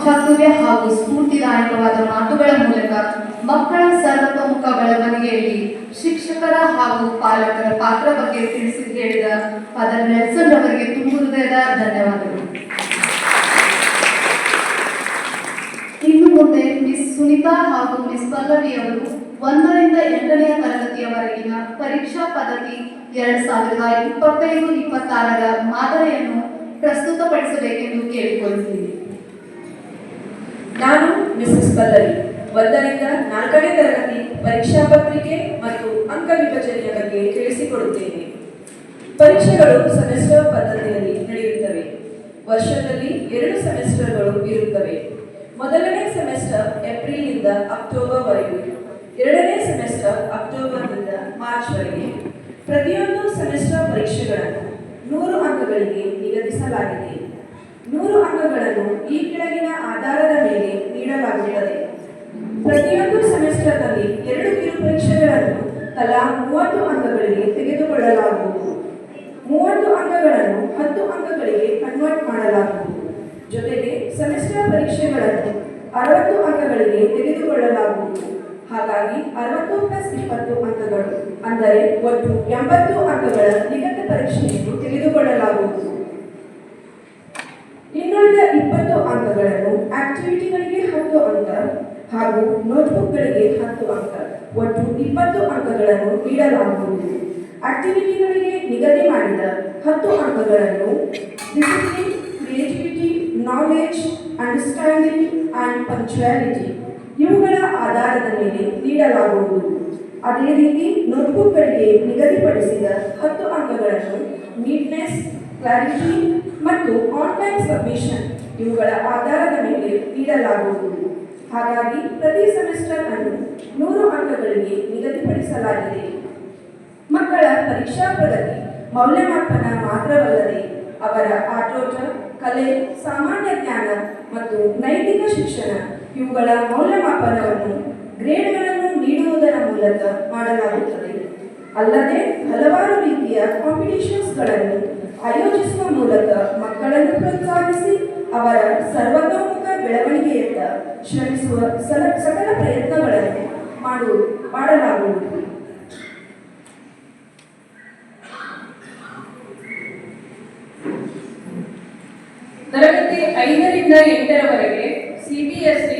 ವಾಕ್ಚಾತುರ್ಯ ಹಾಗೂ ಸ್ಫೂರ್ತಿದಾಯಕವಾದ ಮಾತುಗಳ ಮೂಲಕ ಮಕ್ಕಳ ಸರ್ವತೋಮುಖ ಬೆಳವಣಿಗೆಯಲ್ಲಿ ಶಿಕ್ಷಕರ ಹಾಗೂ ಪಾಲಕರ ಪಾತ್ರ ಬಗ್ಗೆ ತಿಳಿಸಿ ಹೇಳಿದ ಫಾದರ್ ನೆಲ್ಸನ್ ಅವರಿಗೆ ತುಂಬು ಹೃದಯದ ಧನ್ಯವಾದಗಳು. ಇನ್ನು ಮುಂದೆ ಮಿಸ್ ಸುನಿತಾ ಹಾಗೂ ಮಿಸ್ ಪಲ್ಲವಿ ಅವರು 1ರಿಂದ 8ನೇ ತರಗತಿಯವರೆಗಿನ ಪರೀಕ್ಷಾ ಪದ್ಧತಿ 2025-26ರ ಮಾದರಿಯನ್ನು ಪ್ರಸ್ತುತಪಡಿಸಬೇಕೆಂದು ಕೇಳಿಕೊಳ್ಳುತ್ತೀನಿ. ನಾನು ಮಿಸಸ್ ಪಲ್ಲವಿ 1ರಿಂದ 4ನೇ ತರಗತಿ ಪರೀಕ್ಷಾ ಪತ್ರಿಕೆ ಮತ್ತು ಅಂಕ ವಿಭಜನೆಯ ಬಗ್ಗೆ ತಿಳಿಸಿಕೊಡುತ್ತೇನೆ. ಪರೀಕ್ಷೆಗಳು ಸೆಮಿಸ್ಟರ್ ಪದ್ಧತಿಯಲ್ಲಿ ನಡೆಯುತ್ತವೆ. ವರ್ಷದಲ್ಲಿ 2 ಸೆಮಿಸ್ಟರ್ಗಳು ಇರುತ್ತವೆ. ಮೊದಲನೇ ಸೆಮಿಸ್ಟರ್ ಏಪ್ರಿಲ್ನಿಂದ ಅಕ್ಟೋಬರ್ವರೆಗೆ, 2ನೇ ಸೆಮಿಸ್ಟರ್ ಅಕ್ಟೋಬರ್ನಿಂದ ಮಾರ್ಚ್ವರೆಗೆ. ಪ್ರತಿಯೊಂದು ಸೆಮಿಸ್ಟರ್ ಪರೀಕ್ಷೆಗಳನ್ನು 100 ಅಂಕಗಳಿಗೆ ನಿಗದಿಸಲಾಗಿದೆ. 100 ಅಂಕಗಳನ್ನು ಈ ಕೆಳಗಿನ ಆಧಾರದ ಮೇಲೆ ನೀಡಲಾಗುತ್ತದೆ. ಪ್ರತಿಯೊಂದು ಸೆಮಿಸ್ಟರ್ನಲ್ಲಿ 2 ಕಿರು ಪರೀಕ್ಷೆಗಳನ್ನು ತಲಾ 30 ಅಂಕಗಳಿಗೆ ತೆಗೆದುಕೊಳ್ಳಲಾಗುವುದು. 30 ಅಂಕಗಳನ್ನು 10 ಅಂಕಗಳಿಗೆ ಕನ್ವರ್ಟ್ ಮಾಡಲಾಗುವುದು. ಜೊತೆಗೆ ಸೆಮಿಸ್ಟರ್ ಪರೀಕ್ಷೆಗಳನ್ನು 60 ಅಂಕಗಳಿಗೆ ತೆಗೆದುಕೊಳ್ಳಲಾಗುವುದು. ಹಾಗಾಗಿ 60+20 ಅಂಕಗಳು, ಅಂದರೆ ಒಟ್ಟು 80 ಅಂಕಗಳ ನಿಗದಿತ ಪರೀಕ್ಷೆಯನ್ನು ತೆಗೆದುಕೊಳ್ಳಲಾಗುವುದು. ಇನ್ನುಳಿದ 20 ಅಂಕಗಳನ್ನು ಆಕ್ಟಿವಿಟಿಗಳಿಗೆ 10 ಅಂಕ ಹಾಗೂ ನೋಟ್ಬುಕ್ಗಳಿಗೆ 10 ಅಂಕ, ಒಟ್ಟು 20 ಅಂಕಗಳನ್ನು ನೀಡಲಾಗುವುದು. ಆಕ್ಟಿವಿಟಿಗಳಿಗೆ ನಿಗದಿ ಮಾಡಿದ 10 ಅಂಕಗಳನ್ನು discipline, creativity, knowledge, understanding and punctuality ಇವುಗಳ ಆಧಾರದ ಮೇಲೆ ನೀಡಲಾಗುವುದು. ಅದೇ ರೀತಿ ನೋಟ್ಬುಕ್ಗಳಿಗೆ ನಿಗದಿಪಡಿಸಿದ 10 ಅಂಕಗಳನ್ನು ನೀಟ್ನೆಸ್, ಕ್ಲಾರಿಟಿ ಮತ್ತು ಆನ್ಲೈನ್ ಸಬ್ಮಿಷನ್ ಇವುಗಳ ಆಧಾರದ ಮೇಲೆ ನೀಡಲಾಗುವುದು. ಹಾಗಾಗಿ ಪ್ರತಿ ಸೆಮಿಸ್ಟರ್ ಅನ್ನು 100 ಅಂಕಗಳಿಗೆ ನಿಗದಿಪಡಿಸಲಾಗಿದೆ. ಮಕ್ಕಳ ಪರೀಕ್ಷಾ ಪ್ರಗತಿ ಮೌಲ್ಯಮಾಪನ ಮಾತ್ರವಲ್ಲದೆ ಅವರ ಆಟೋಟ, ಕಲೆ, ಸಾಮಾನ್ಯ ಜ್ಞಾನ ಮತ್ತು ನೈತಿಕ ಶಿಕ್ಷಣ ಇವುಗಳ ಮೌಲ್ಯಮಾಪನವನ್ನು ಗ್ರೇಡ್ಗಳನ್ನು ನೀಡುವುದರ ಮೂಲಕ ಮಾಡಲಾಗುತ್ತದೆ. ಅಲ್ಲದೆ ಹಲವಾರು ರೀತಿಯ ಕಾಂಪಿಟಿಷನ್ಸ್ಗಳನ್ನು ಆಯೋಜಿಸುವ ಮೂಲಕ ಮಕ್ಕಳನ್ನು ಪ್ರೋತ್ಸಾಹಿಸಿ ಅವರ ಸರ್ವತೋಮುಖ ಬೆಳವಣಿಗೆಯತ್ತ ಶ್ರಮಿಸುವ ಸಕಲ ಪ್ರಯತ್ನಗಳನ್ನು ಮಾಡಲಾಗುವುದು. ತರಗತಿ 5ರಿಂದ 8ರವರೆಗೆ CBSE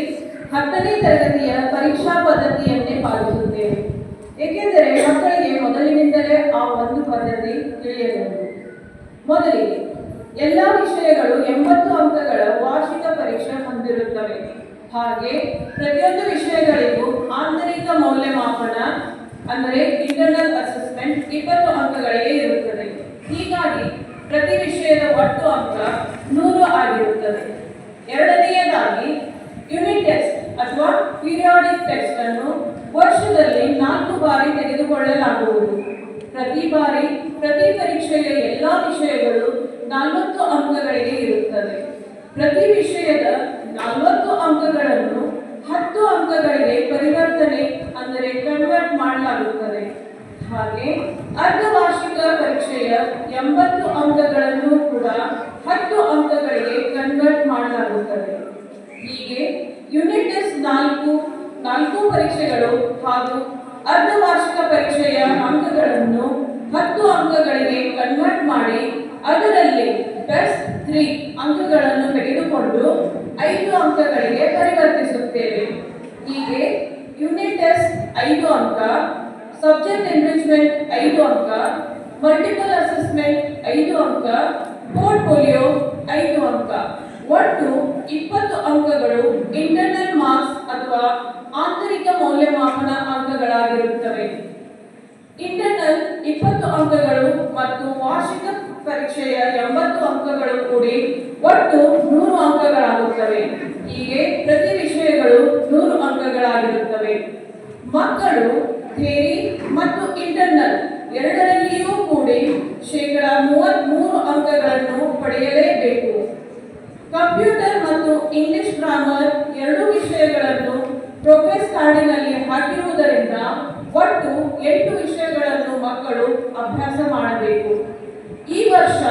10ನೇ ತರಗತಿಯ ಪರೀಕ್ಷಾ ಪದ್ಧತಿಯನ್ನೇ ಪಾಲಿಸುತ್ತೇವೆ. ಏಕೆಂದರೆ ಮಕ್ಕಳಿಗೆ ಮೊದಲಿನಿಂದಲೇ ಆ ಒಂದು ಪದ್ಧತಿ ತಿಳಿಯಬಹುದು. ಮೊದಲಿಗೆ ಎಲ್ಲ ವಿಷಯಗಳು 80 ಅಂಕಗಳ ವಾರ್ಷಿಕ ಪರೀಕ್ಷೆ ಹೊಂದಿರುತ್ತವೆ. ಹಾಗೆ ಪ್ರತಿಯೊಂದು ವಿಷಯಗಳಿಗೂ ಆಂತರಿಕ ಮೌಲ್ಯಮಾಪನ ಅಂದರೆ ಇಂಟರ್ನಲ್ ಅಸೆಸ್ಮೆಂಟ್ 20 ಅಂಕಗಳಿಗೆ ಇರುತ್ತದೆ. ಹೀಗಾಗಿ ಪ್ರತಿ ವಿಷಯದ ಒಟ್ಟು ಅಂಕ 100 ಆಗಿರುತ್ತದೆ. ಎರಡನೆಯದಾಗಿ ಯೂನಿಟ್ ಟೆಸ್ಟ್ ಅಥವಾ ಪೀರಿಯಾಡಿಕ್ ಟೆಸ್ಟ್ ಅನ್ನು ವರ್ಷದಲ್ಲಿ 4 ಬಾರಿ ತೆಗೆದುಕೊಳ್ಳಲಾಗುವುದು. ಪ್ರತಿ ಬಾರಿ ಪ್ರತಿ ಪರೀಕ್ಷೆಯ ಎಲ್ಲ ವಿಷಯಗಳು 40 ಅಂಕಗಳಿಗೆ ಇರುತ್ತವೆ. ಪ್ರತಿ ವಿಷಯದ 40 ಅಂಕಗಳನ್ನು 10 ಅಂಕಗಳಿಗೆ ಪರಿವರ್ತನೆ ಅಂದರೆ ಕನ್ವರ್ಟ್ ಮಾಡಲಾಗುತ್ತದೆ. ಹಾಗೆ ಅರ್ಧವಾರ್ಷಿಕ ಪರೀಕ್ಷೆಯ 80 ಅಂಕಗಳನ್ನು ಕೂಡ 10 ಅಂಕಗಳಿಗೆ ಕನ್ವರ್ಟ್ ಮಾಡಲಾಗುತ್ತದೆ. ಹೀಗೆ ಯೂನಿಟ್ ಟೆಸ್ಟ್ 4 ಪರೀಕ್ಷೆಗಳು ಹಾಗೂ ಅರ್ಧವಾರ್ಷಿಕ ಪರೀಕ್ಷೆಯ ಅಂಕಗಳನ್ನು 10 ಅಂಕಗಳಿಗೆ ಕನ್ವರ್ಟ್ ಮಾಡಿ ಅದರಲ್ಲಿ ಬೆಸ್ಟ್ 3 ಅಂಕಗಳನ್ನು ತೆಗೆದುಕೊಂಡು 5 ಅಂಕಗಳಿಗೆ ಪರಿವರ್ತಿಸುತ್ತೇವೆ. ಹೀಗೆ ಯೂನಿಟ್ ಟೆಸ್ಟ್ 5 ಅಂಕ, ಸಬ್ಜೆಕ್ಟ್ ಎನ್ರಿಚ್ಮೆಂಟ್ 5 ಅಂಕ, ಮಲ್ಟಿಪಲ್ ಅಸೆಸ್ಮೆಂಟ್ 5 ಅಂಕ, ಪೋರ್ಟ್ಫೋಲಿಯೋ 5 ಅಂಕ, ಒಟ್ಟು 20 ಅಂಕಗಳು ಇಂಟರ್ನಲ್ ಮಾರ್ಕ್ಸ್ ಅಥವಾ ಆಂತರಿಕ ಮೌಲ್ಯಮಾಪನ ಅಂಕಗಳಾಗಿರುತ್ತವೆ. ಇಂಟರ್ನಲ್ 20 ಅಂಕಗಳು ಮತ್ತು ವಾರ್ಷಿಕ ಪರೀಕ್ಷೆಯ 80 ಅಂಕಗಳು ಕೂಡಿ ಒಟ್ಟು 100 ಅಂಕಗಳಾಗುತ್ತವೆ. ಹೀಗೆ ಪ್ರತಿ ವಿಷಯಗಳು 100 ಅಂಕಗಳಾಗಿರುತ್ತವೆ. ಮಕ್ಕಳು ಥಿಯರಿ ಮತ್ತು ಇಂಟರ್ನಲ್ ಎರಡರಲ್ಲಿಯೂ ಕೂಡಿ 33 ಅಂಕಗಳನ್ನು ಪಡೆಯಲೇಬೇಕು. ಕಂಪ್ಯೂಟರ್ ಮತ್ತು ಇಂಗ್ಲಿಷ್ ಗ್ರಾಮರ್ 2 ವಿಷಯಗಳನ್ನು ಪ್ರೋಗ್ರೆಸ್ ಕಾರ್ಡಿನಲ್ಲಿ ಹಾಕಿರುವುದರಿಂದ ಒಟ್ಟು 8 ವಿಷಯಗಳನ್ನು ಮಕ್ಕಳು ಅಭ್ಯಾಸ ಮಾಡಬೇಕು. ಈ ವರ್ಷ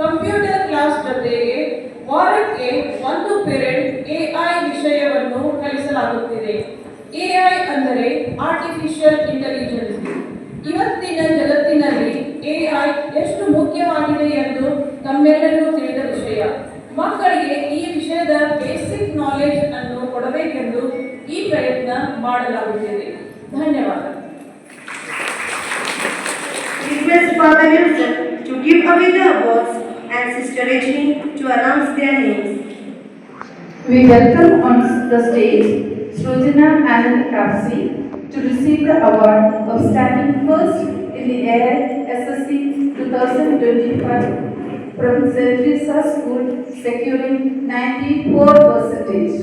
ಕಂಪ್ಯೂಟರ್ ಕ್ಲಾಸ್ ಜೊತೆಗೆ ವಾರಕ್ಕೆ 1 ಪೀರಿಯಡ್ ಎಐ ಅಂದರೆ ಆರ್ಟಿಫಿಷಿಯಲ್ ಇಂಟೆಲಿಜೆನ್ಸ್. ಇವತ್ತಿನ ಜಗತ್ತಿನಲ್ಲಿ ಎಐ ಎಷ್ಟು ಮುಖ್ಯವಾಗಿದೆ ಎಂದು ತಮ್ಮೆಲ್ಲರಿಗೂ ತಿಳಿದ ವಿಷಯ. ಮಕ್ಕಳಿಗೆ ಈ ವಿಷಯದ ಬೇಸಿಕ್ ನಾಲೆಜ್ ಅನ್ನು ಕೊಡಬೇಕೆಂದು ಈ ಪ್ರಯತ್ನ ಮಾಡಲಾಗುತ್ತಿದೆ. ಧನ್ಯವಾದ. Request Father Wilson to give away the awards and Sister Rajni to announce their names. We welcome on the stage Srujana and Kapsi to receive the award of standing first in the AI SSC 2025 from St. Teresa School, securing 94%.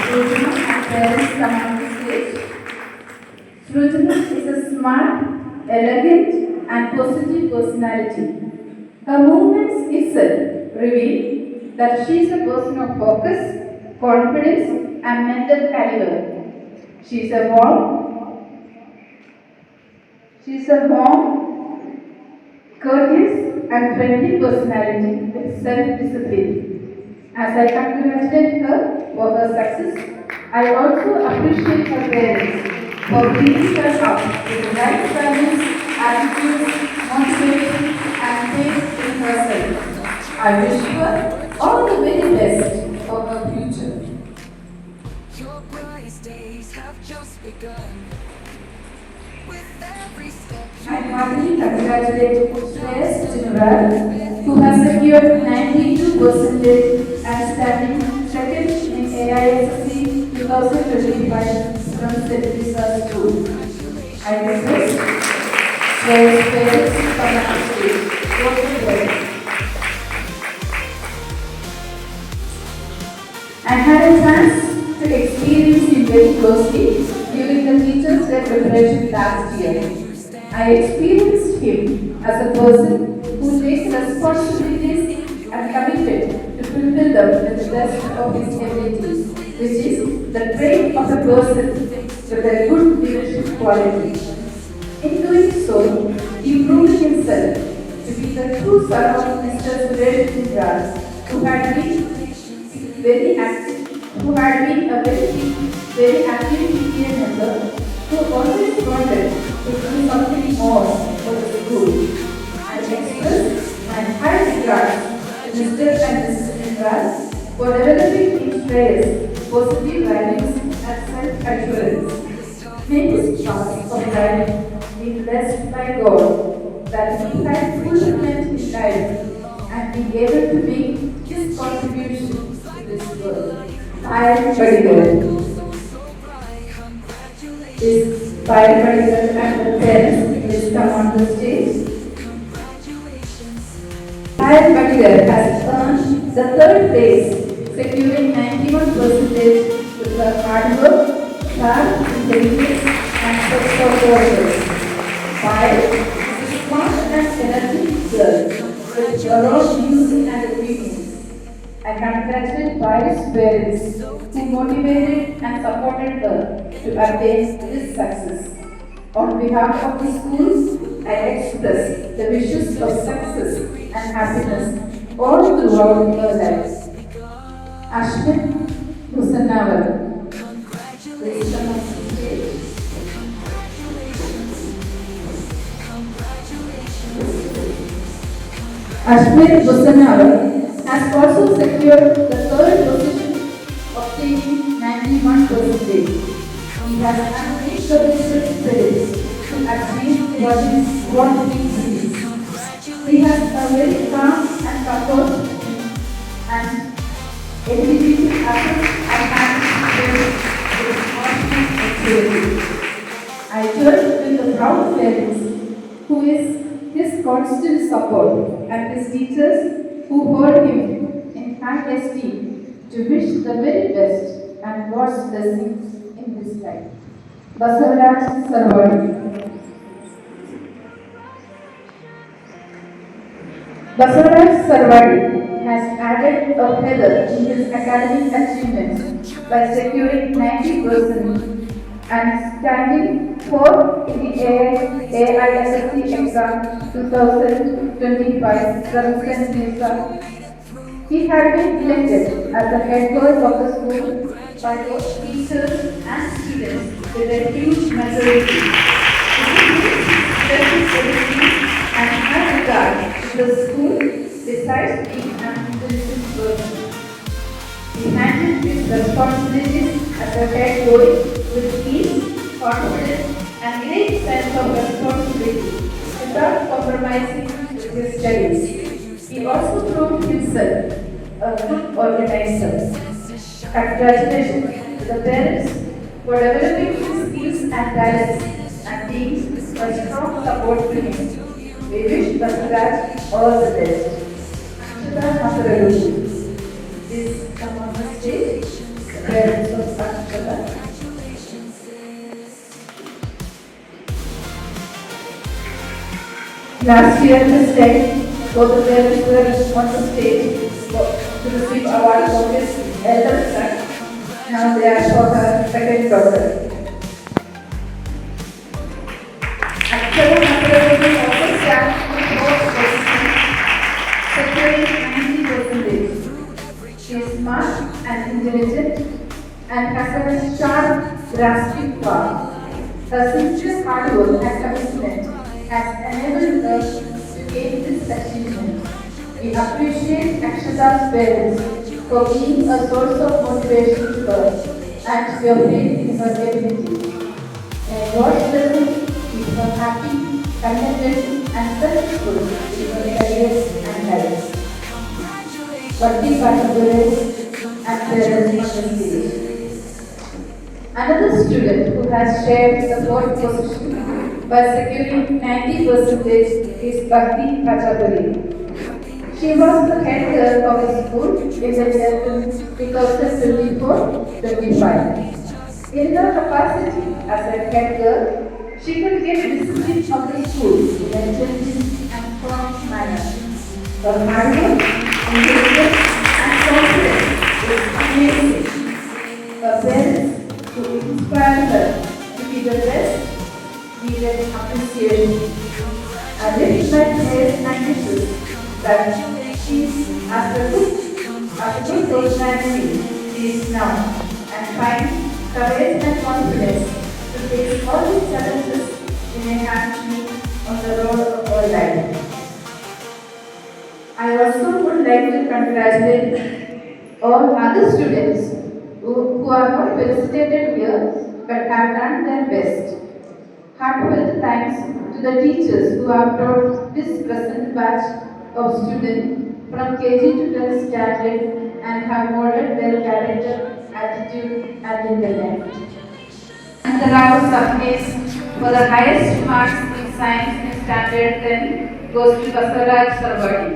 Srujana and parents come on the stage. Srujana is a smart, elegant and positive personality. Her movements itself reveal that she is a person of focus, confidence and mental caliber. She is a warm, courteous and friendly personality with self-discipline. As I congratulate her for her success, I also appreciate her parents for bringing her up with the right values, attitudes, motivation and faith in herself. I wish her all the very best for her future. Your brightest days have just begun. With every step I heartily congratulate Shreyas Chinural, who has secured 92% and standing second in AISSC 2025 from St. Teresa School. I request Shreyas parents to come on stage. I had a chance to experience him very closely during the Teachers' Day preparation last year. I experienced him as a person who takes responsibilities and committed to fulfill them to the best of his abilities, which is the trait of a person with a good leadership quality. In doing so, he proved himself to be the true son of Mr. Suresh Chindral, who had been a very active PTA member who always wanted to do something more for the school. I express my high regards to Mr. and Mrs. Chindral for developing in Shreyas positive values and self-assurance. May his path of life be blessed by God, that he had fulfillment in life and be able to make his contribution to this world. Payal Padigal. This Payal Padigal and the parents will come on the stage. Payal Padigal has earned the third place, securing 91% with her hard work, sharp intelligence and search for purpose. Payal is a smart and energetic girl with thorough views and opinions. I congratulate Payal's parents who motivated and supported her to attain this success. On behalf of the school, I express the wishes of success and happiness all throughout her life. Ashwin Musanawar. Please come on stage. Ashwin Musanawar has also secured the third position, obtaining 91%. He has unreachable spirit to achieve what he sees. He has a very calm and composed and educated approach and attitude with confidence and maturity. I join with the proud parents who is his constant support and his teachers who hold him in high esteem to wish the very best and God's blessings in this life. Basavaraj Sarvadi. Basavaraj Sarvadi has added a feather in his academic achievements by securing 90% and standing fourth in the AISSC exam 2025 from St. Teresa. He had been elected as the head girl of the school by both teachers and students with a huge maturity. It is special and high regard to the school besides being an intelligent person. He handled his responsibilities as a head boy with ease, confidence, and great sense of responsibility without compromising with his studies. He also proved himself a good organizer. Congratulations to the parents for developing his skills and talents and being a strong support to him. We wish Basiraj all the best. Akshata Makaradu. Please come on the stage. The parents of Akshata. Last year, this time, both the parents were on the stage to receive award for his elder son. Now they are for her second daughter. Akshara Makaradu also stands for fourth position, securing 90%. She is smart and intelligent and has a sharp grasping power. Her sincere hard work and commitment has enabled her to gain this achievement. We appreciate Akshata's parents for being a source of motivation to her and your faith in her ability. May God's blessing keep her happy, contented, and successful in her career and life. Bhakti Patagure and parents on the stage. Another student who has shared the fourth position by securing 90% is Bhakti Patagure. She was the head girl of the school in the year 2024-25. In her capacity as a head girl, she could get discipline of the school in a gentle and firm manner. Her hard work, intelligence, and confidence is amazing. Her parents, who inspired her to be the best, needed appreciation. I lift my hands and wishes that she is as a good personality she is now and find courage and confidence to face all the challenges in a handful on the road of her life. I also would like to congratulate all other students who are not participated here but have done their best. Heartfelt thanks to the teachers who have taught this present batch of students from KG to 12th standard and have molded their character, attitude and intellect. And the Rao Sapnes for the highest marks in science in standard 10 goes to Basaraj Sarvadi.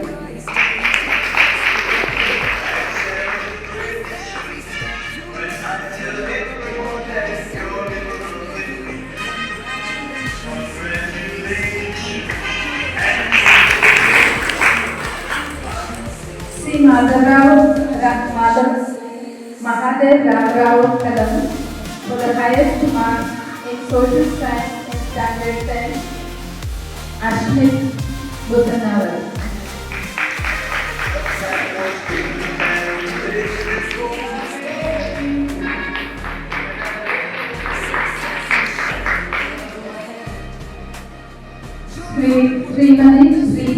Mahadev Rao Kadam for the highest marks in social science in standard 10, Ashmit Bhutanawar. Srimani Sri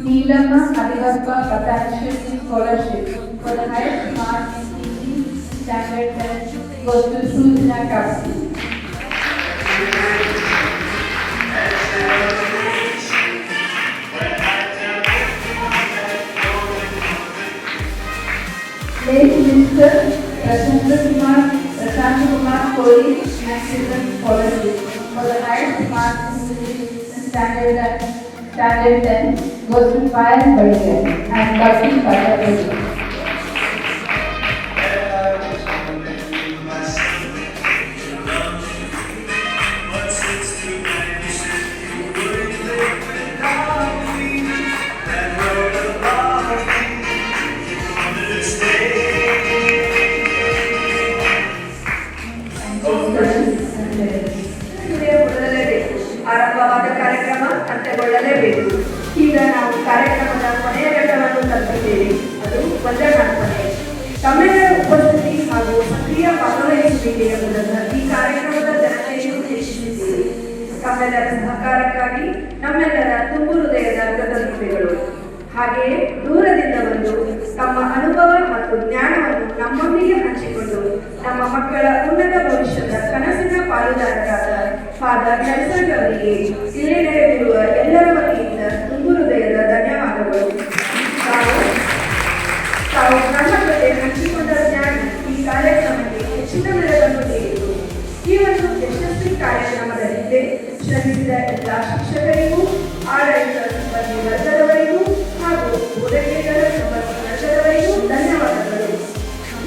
Neelama Adivarpa Potential Scholarship for the highest mark in teaching standard 10 goes to Sujana Kapsi. Late Minister Prashant Kumar Kohli and Children Scholarship for the highest mark in standard 10 goes to Payal Badikar and Bhakti Patagure. ಆರಂಭವಾದ ಕಾರ್ಯಕ್ರಮ ಅಂತ್ಯಗೊಳ್ಳಲೇಬೇಕು. ಈಗ ನಾವು ಕಾರ್ಯಕ್ರಮದ ಕೊನೆಯ ಘಟ್ಟವನ್ನು ತಲುಪಿದ್ದೇವೆ. ಅದು ವಂದನಾರ್ಪಣೆ. ತಮ್ಮೆಲ್ಲರ ಉಪಸ್ಥಿತಿ ಹಾಗೂ ಸಕ್ರಿಯ ವೇದಿಕೆಯ ಮೂಲಕ ಈ ಕಾರ್ಯಕ್ರಮದ ಜನತೆಯನ್ನು ಉದ್ದೇಶಿಸಿದ್ದೀರಿ. ತಮ್ಮೆಲ್ಲರ ಸಹಕಾರಕ್ಕಾಗಿ ನಮ್ಮೆಲ್ಲರ ತುಂಬು ಹೃದಯದ ಕೃತಜ್ಞತೆಗಳು. ಹಾಗೆಯೇ ದೂರದಿಂದ ಬಂದು ತಮ್ಮ ಅನುಭವ ಮತ್ತು ಜ್ಞಾನವನ್ನು ನಮ್ಮೊಂದಿಗೆ ಹಂಚಿಕೊಂಡು ನಮ್ಮ ಮಕ್ಕಳ ಉನ್ನತ ಭವಿಷ್ಯದ ಕನಸಿನ ಪಾಲುದಾರರಾದ ಫಾದರ್ ನೆಲ್ಸನ್ ಅವರಿಗೆ ಇಲ್ಲೇ ನೆರೆದಿರುವ ಎಲ್ಲರ ವತಿಯಿಂದ ತುಂಬು ಹೃದಯದ ಧನ್ಯವಾದಗಳು. ತಾವು ನನ್ನ ಜೊತೆ ಹಂಚಿಕೊಂಡ ಜ್ಞಾನ ಈ ಕಾರ್ಯಕ್ರಮಕ್ಕೆ ಹೆಚ್ಚಿನ ಮೆರಗನ್ನು ನೀಡಿತು. ಈ ಒಂದು ಯಶಸ್ವಿ ಕಾರ್ಯಕ್ರಮದ ಹಿಂದೆ ಶ್ರಮಿಸಿದ ಎಲ್ಲ ಶಿಕ್ಷಕರಿಗೂ, ಆಡಳಿತ ಸಿಬ್ಬಂದಿ ವರ್ಗದವರಿಗೂ ಹಾಗೂ ಬೋಧಕೇತರ ಸಿಬ್ಬಂದಿ ವರ್ಗದವರಿಗೂ ಧನ್ಯವಾದಗಳು.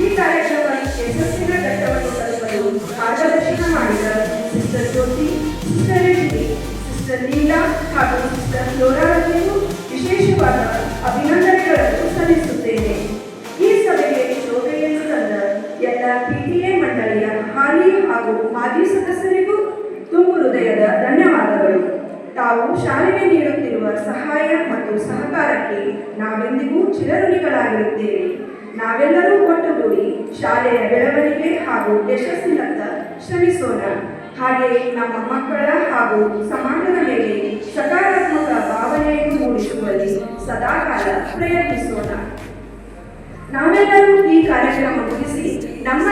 ಈ ಕಾರ್ಯಕ್ರಮ ಯಶಸ್ಸಿನ ಘಟ್ಟವನ್ನು ತಲುಪಲು ಮಾರ್ಗದರ್ಶನ ಮಾಡಿದ ಸಿಸ್ಟರ್ ಜ್ಯೋತಿ, ಸಿಸ್ಟರ್ ರೆಡ್ಡಿ, ಸಿಸ್ಟರ್ ಲೀಲಾ ಹಾಗೂ ಸಿಸ್ಟರ್ ಫ್ಲೋರಾರವರಿಗೂ ವಿಶೇಷವಾದ ಅಭಿನಂದನೆಗಳನ್ನು ಸಲ್ಲಿಸುತ್ತೇನೆ. ಈ ಸಭೆಗೆ ಶೋಭೆಯನ್ನು ತಂದ ಎಲ್ಲ PTA ಮಂಡಳಿಯ ಹಾಲಿ ಹಾಗೂ ಮಾಜಿ ಸದಸ್ಯರಿಗೂ ತುಂಬು ಹೃದಯದ ಧನ್ಯವಾದಗಳು. ತಾವು ಶಾಲೆಗೆ ನೀಡುತ್ತಿರುವ ಸಹಾಯ ಮತ್ತು ಸಹಕಾರಕ್ಕೆ ನಾವೆಂದಿಗೂ ಚಿರಋಣಿಗಳಾಗಿರುತ್ತೇವೆ. ನಾವೆಲ್ಲರೂ ಒಟ್ಟುಗೂಡಿ ಶಾಲೆಯ ಬೆಳವಣಿಗೆ ಹಾಗೂ ಯಶಸ್ಸಿನತ್ತ ಶ್ರಮಿಸೋಣ. ಹಾಗೆಯೇ ನಮ್ಮ ಮಕ್ಕಳ ಹಾಗೂ ಸಮಾಜದ ಮೇಲೆ ಸಕಾರಾತ್ಮಕ ಭಾವನೆಯನ್ನು ಮೂಡಿಸುವಲ್ಲಿ ಸದಾಕಾಲ ಪ್ರಯತ್ನಿಸೋಣ. ನಾವೆಲ್ಲರೂ ಈ ಕಾರ್ಯಕ್ರಮ ಮುಗಿಸಿ ನಮ್ಮ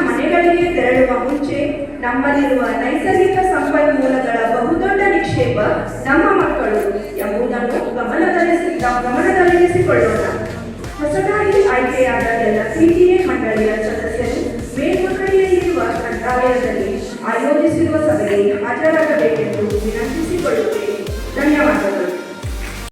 ಮನೆಗಳಿಗೆ ತೆರಳುವ ಮುಂಚೆ ನಮ್ಮಲ್ಲಿರುವ ನೈಸರ್ಗಿಕ ಸಂಪನ್ಮೂಲಗಳ ಬಹುದೊಡ್ಡ ನಿಕ್ಷೇಪ ನಮ್ಮ ಮಕ್ಕಳು ಎಂಬುದನ್ನು ಗಮನದಲ್ಲಿರಿಸಿಕೊಳ್ಳೋಣ. ಹೊಸದಾಗಿ ಆಯ್ಕೆಯಾದ ಎಲ್ಲ PTA ಮಂಡಳಿಯ ಸದಸ್ಯರು ಮೇಲ್ಮಕ್ಕಳಿಯಲ್ಲಿರುವ ಗ್ರಂಥಾಲಯದಲ್ಲಿ ಆಯೋಜಿಸಿರುವ ಸಭೆಗೆ ಹಾಜರಾಗಬೇಕೆಂದು ವಿನಂತಿಸಿಕೊಳ್ಳುತ್ತೇವೆ.